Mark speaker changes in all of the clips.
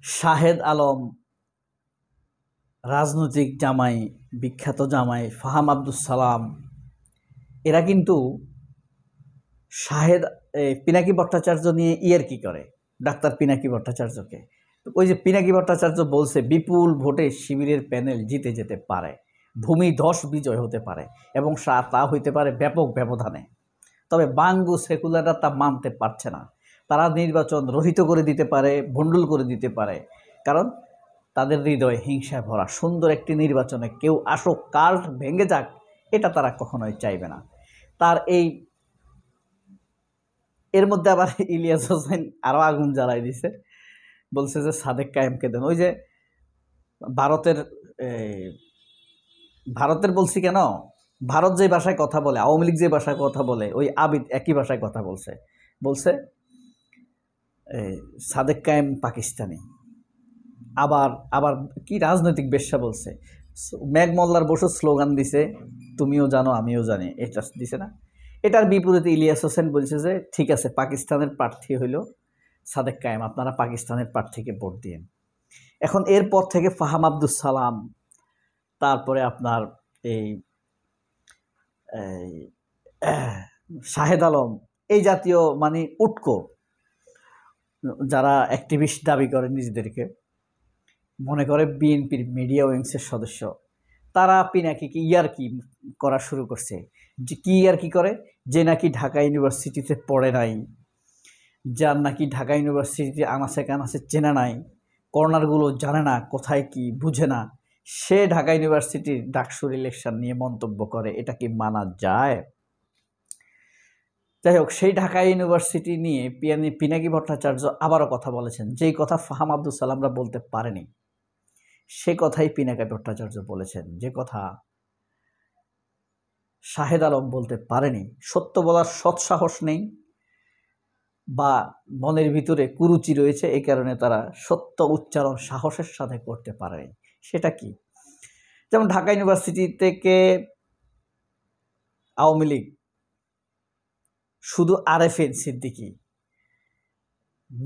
Speaker 1: শাহেদ আলম, রাজনৈতিক জামাই, বিখ্যাত জামাই ফাহাম আব্দুস সালাম, এরা কিন্তু শাহেদ পিনাকি ভট্টাচার্য নিয়ে ইয়ার্কি করে, ডাক্তার পিনাকি ভট্টাচার্যকে। ওই যে পিনাকি ভট্টাচার্য বলছে বিপুল ভোটে শিবিরের প্যানেল জিতে যেতে পারে, ভূমিধস বিজয় হতে পারে এবং তা হইতে পারে ব্যাপক ব্যবধানে। তবে বাঙ্গু সেকুলাররা তা মানতে পারছে না। তারা নির্বাচন রহিত করে দিতে পারে, ভণ্ডুল করে দিতে পারে, কারণ তাদের হৃদয় হিংসায় ভরা। সুন্দর একটি নির্বাচনে কেউ আসুক, কাল্ট ভেঙে যাক, এটা তারা কখনোই চাইবে না। তার এর মধ্যে আবার ইলিয়াস হোসেন আরও আগুন জ্বালাই দিছে, বলছে যে সাদেক কায়েমকে দেন। ওই যে ভারতের বলছি কেন, ভারত যে ভাষায় কথা বলে, আওয়ামী লীগ যে ভাষায় কথা বলে, ওই আবিদ একই ভাষায় কথা বলছে সাদেক কায়েম পাকিস্তানি। আবার আবার কি রাজনৈতিক বেশ্যা বলছে, মেঘ মোল্লার বসু স্লোগান দিছে, তুমিও জানো আমিও জানি, এটা দিছে না। এটার বিপরীতে ইলিয়াস হোসেন বলছে যে ঠিক আছে, পাকিস্তানের প্রার্থী হইল সাদেক কায়েম, আপনারা পাকিস্তানের প্রার্থীকে ভোট দিন। এখন এরপর থেকে ফাহাম আব্দুস সালাম, তারপরে আপনার এই শাহেদ আলম, এই জাতীয় মানে উটকো যারা অ্যাক্টিভিস্ট দাবি করে নিজেদেরকে, মনে করে বিএনপির মিডিয়া উইংসের সদস্য, তারা পিনাকিকে ইয়ার্কি করা শুরু করছে। যে কি ইয়ার্কি করে, যে নাকি ঢাকা ইউনিভার্সিটিতে পড়ে নাই, যার নাকি ঢাকা ইউনিভার্সিটিতে আনাচে কানাচে চেনা নাই, কর্নারগুলো জানে না, কোথায় কি বুঝে না, সে ঢাকা ইউনিভার্সিটির ডাকসুর ইলেকশন নিয়ে মন্তব্য করে। এটা কি মানা যায়? যাই হোক, সেই ঢাকা ইউনিভার্সিটি নিয়ে পিনাকি ভট্টাচার্য আবারও কথা বলেছেন, যেই কথা ফাহাম আব্দুস সালামরা বলতে পারেনি, সে কথাই পিনাকি ভট্টাচার্য বলেছেন, যে কথা শাহেদ আলম বলতে পারেনি। সত্য বলার সৎসাহস নেই বা মনের ভিতরে কুরুচি রয়েছে, এই কারণে তারা সত্য উচ্চারণ সাহসের সাথে করতে পারেনি। সেটা কি? যেমন ঢাকা ইউনিভার্সিটি থেকে আওয়ামী লীগ শুধু আরএফএন সিদ্দিকী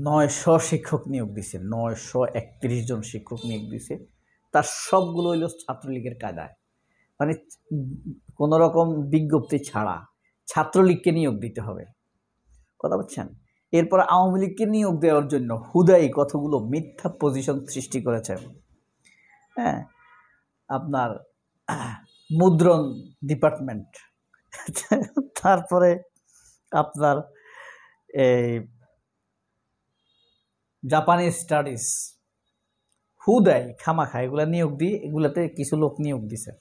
Speaker 1: 900 শিক্ষক নিয়োগ দিছে, 931 জন শিক্ষক নিয়োগ দিছে। তার সবগুলো হইল ছাত্রলীগের কায়দায়, মানে কোনো রকম বিজ্ঞপ্তি ছাড়া ছাত্রলীগকে নিয়োগ দিতে হবে, কথা বলছেন। এরপর আওয়ামী লীগকে নিয়োগ দেওয়ার জন্য হুদাই কতগুলো মিথ্যা পজিশন সৃষ্টি করেছে। হ্যাঁ, আপনার মুদ্রণ ডিপার্টমেন্ট, তারপরে আপনার এই জাপানি স্টাডিজ, হুদাই খামাখা এগুলা নিয়োগ দিয়ে, এগুলাতে কিছু লোক নিয়োগ দিছে।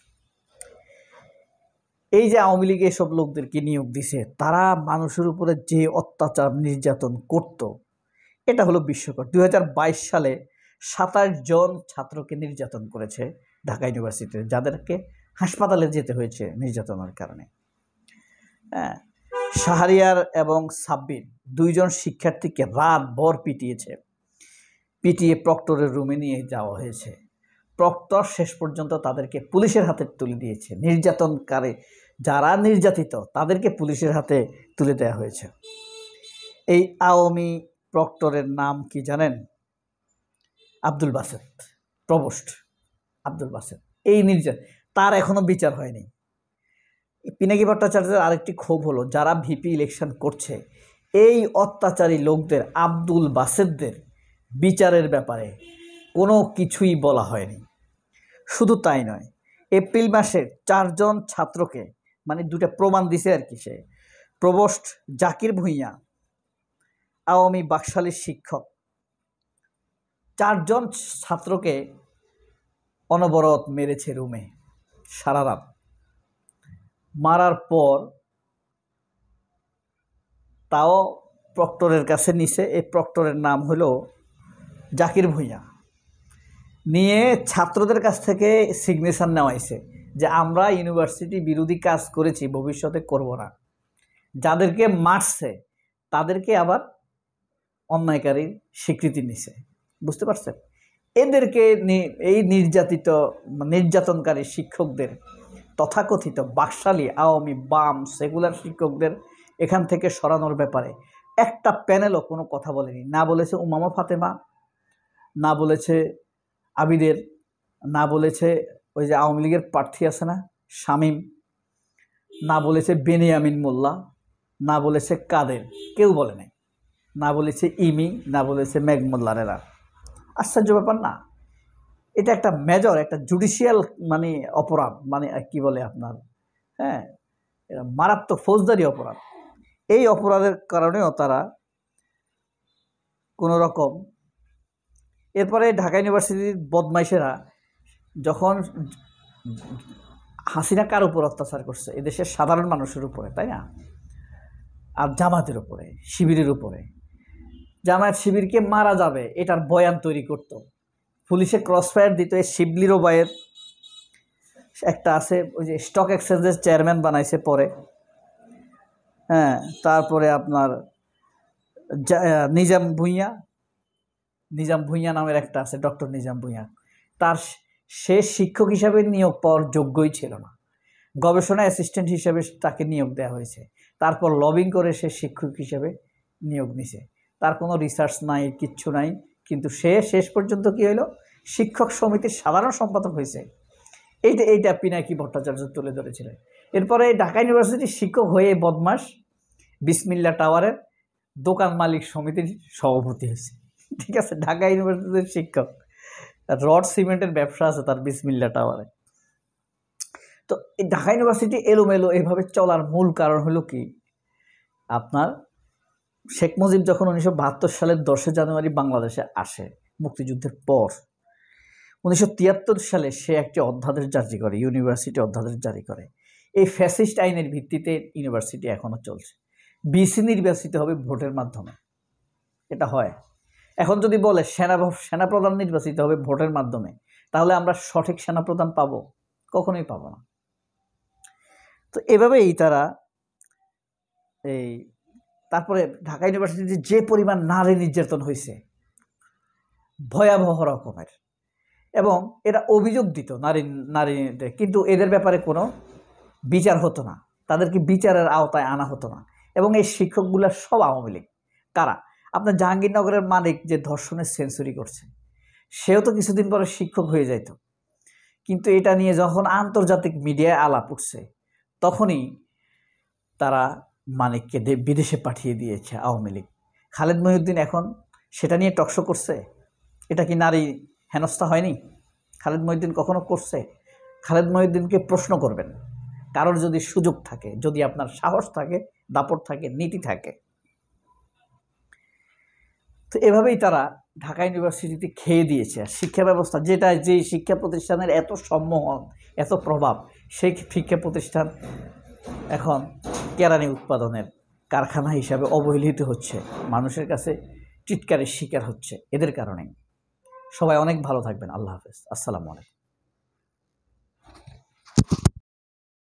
Speaker 1: এই যে আওয়ামী লীগ এসব লোকদেরকে নিয়োগ দিছে, তারা মানুষের উপরে যে অত্যাচার নির্যাতন করত, এটা হলো বিস্ময়কর। 2022 সালে 27 জন ছাত্রকে নির্যাতন করেছে ঢাকা ইউনিভার্সিটিতে, যাদেরকে হাসপাতালে যেতে হয়েছে নির্যাতনের কারণে। হ্যাঁ, শাহরিয়ার এবং সাব্বির 2 জন শিক্ষার্থীকে রাতভর পিটিয়ে প্রক্টরের রুমে নিয়ে যাওয়া হয়েছে। প্রক্টর শেষ পর্যন্ত তাদেরকে পুলিশের হাতে তুলে দিয়েছে। নির্যাতনকারী যারা নির্যাতিত, তাদেরকে পুলিশের হাতে তুলে দেওয়া হয়েছে। এই আওয়ামী প্রক্টরের নাম কি জানেন? আব্দুল বাসেত, প্রভোস্ট আব্দুল বাসেত। এই তার এখনো বিচার হয়নি। পিনাকি ভট্টাচার্যের আরেকটি ক্ষোভ হলো, যারা ভিপি ইলেকশন করছে, এই অত্যাচারী লোকদের, আব্দুল বাসেতদের বিচারের ব্যাপারে কোনো কিছুই বলা হয়নি। শুধু তাই নয়, এপ্রিল মাসে 4 জন ছাত্রকে, মানে 2টা প্রমাণ দিছে আর কি, সে প্রভোস্ট জাকির ভুঁইয়া, আওয়ামী বাকশালীর শিক্ষক, 4 জন ছাত্রকে অনবরত মেরেছে রুমে সারা রাত। মারার পর তাও প্রক্টরের কাছে নিছে। এই প্রক্টরের নাম হলো জাকির ভুঁইয়া। নিয়ে ছাত্রদের কাছ থেকে সিগনেচার নেওয়াইছে যে আমরা ইউনিভার্সিটি বিরোধী কাজ করেছি, ভবিষ্যতে করব না। যাদেরকে মারছে তাদেরকে আবার অন্যায়কারীর স্বীকৃতি নিছে, বুঝতে পারছেন? এদেরকে এই নির্যাতনকারী শিক্ষকদের, তথাকথিত বাকশালী আওয়ামী বাম সেকুলার শিক্ষকদের এখান থেকে সরানোর ব্যাপারে একটা প্যানেলও কোনো কথা বলেনি। না বলেছে উমামা ফাতেমা, না বলেছে আবিদের, না বলেছে ওই যে আওয়ামী লীগের প্রার্থী আছে না শামীম, না বলেছে বেনিয়ামিন মোল্লা, না বলেছে কাদের, কেউ বলে নাই। না বলেছে ইমি, না বলেছে মেঘ মোল্লারেরা। আশ্চর্য ব্যাপার না? এটা একটা মেজর, একটা জুডিশিয়াল মানে অপরাধ, মানে কি বলে আপনার, হ্যাঁ, মারাত্মক ফৌজদারি অপরাধ। এই অপরাধের কারণেও তারা কোনো রকম, এরপরে ঢাকা ইউনিভার্সিটির বদমাইশেরা যখন হাসিনা কার উপর অত্যাচার করছে, এদেশের সাধারণ মানুষের উপরে, তাই না, আর জামাতের উপরে, শিবিরের উপরে, জামায়াত শিবিরকে মারা যাবে এটার বয়ান তৈরি করত, পুলিশে ক্রসফায়ার দিত। এই শিবলি রোবায়ের একটা আছে, ওই যে স্টক এক্সচেঞ্জের চেয়ারম্যান বানাইছে পরে, হ্যাঁ, তারপরে আপনার নিজাম ভুঁইয়া নামের একটা আছে, ডক্টর নিজাম ভুঁইয়া, তার সে শিক্ষক হিসাবে নিয়োগ পাওয়ার যোগ্যই ছিল না, গবেষণা অ্যাসিস্ট্যান্ট হিসেবে তাকে নিয়োগ দেওয়া হয়েছে, তারপর লবিং করে সে শিক্ষক হিসেবে নিয়োগ নিছে, তার কোনো রিসার্চ নাই, কিচ্ছু নাই, কিন্তু সে শেষ পর্যন্ত কি হলো, শিক্ষক সমিতির সাধারণ সম্পাদক হয়েছে। এইটা পিনাকি ভট্টাচার্য তুলে ধরেছিলেন। এরপরে ঢাকা ইউনিভার্সিটির শিক্ষক হয়ে বদমাস বিসমিল্লা টাওয়ারের দোকান মালিক সমিতির সভাপতি হয়েছে। ঠিক আছে, ঢাকা ইউনিভার্সিটির শিক্ষক, রড সিমেন্টের ব্যবসা আছে তার বিসমিল্লা টাওয়ারে। তো এই ঢাকা ইউনিভার্সিটি এলোমেলো এভাবে চলার মূল কারণ হলো কি, আপনার শেখ মুজিব যখন 1972 সালের 10 জানুয়ারি বাংলাদেশে আসে মুক্তিযুদ্ধের পর, 1973 সালে সে একটি অধ্যাদেশ জারি করে, ইউনিভার্সিটি অধ্যাদেশ জারি করে। এই ফ্যাসিস্ট আইনের ভিত্তিতে ইউনিভার্সিটি এখনও চলছে। বিসি নির্বাচিত হবে ভোটের মাধ্যমে, এটা হয়। এখন যদি বলে সেনাপ্রধান নির্বাচিত হবে ভোটের মাধ্যমে, তাহলে আমরা সঠিক সেনাপ্রধান পাবো? কখনোই পাবো না। তো এভাবেই তারা তারপরে ঢাকা ইউনিভার্সিটিতে যে পরিমাণ নারী নির্যাতন হয়েছে ভয়াবহ রকমের, এবং এরা অভিযোগ দিত নারীদের, কিন্তু এদের ব্যাপারে কোনো বিচার হতো না, তাদেরকে বিচারের আওতায় আনা হতো না। এবং এই শিক্ষকগুলো সব আওয়ামী লীগ। কারা? আপনার জাহাঙ্গীরনগরের মালিক যে ধর্ষণের সেঞ্চুরি করছে, সেও তো কিছুদিন পরে শিক্ষক হয়ে যাইত, কিন্তু এটা নিয়ে যখন আন্তর্জাতিক মিডিয়ায় আলাপ উঠছে, তখনই তারা মানিককে বিদেশে পাঠিয়ে দিয়েছে আওয়ামী লীগ। খালেদ মহিউদ্দিন এখন সেটা নিয়ে টকশো করছে। এটা কি নারী হেনস্থা হয়নি? খালেদ মহিউদ্দিন কখনো করছে? খালেদ মহিউদ্দিনকে প্রশ্ন করবেন, কারোর যদি সুযোগ থাকে, যদি আপনার সাহস থাকে, দাপট থাকে, নীতি থাকে। তো এভাবেই তারা ঢাকা ইউনিভার্সিটিতে খেয়ে দিয়েছে। আর শিক্ষা ব্যবস্থা, যেই শিক্ষা প্রতিষ্ঠানের এত সম্মোহন, এত প্রভাব, সেই শিক্ষা প্রতিষ্ঠান এখন কেরানি উৎপাদনের কারখানা হিসাবে অবহেলিত হচ্ছে, মানুষের কাছে টিটকারের শিকার হচ্ছে এদের কারণেই। সবাই অনেক ভালো থাকবেন। আল্লাহ হাফেজ। আসসালামু আলাইকুম।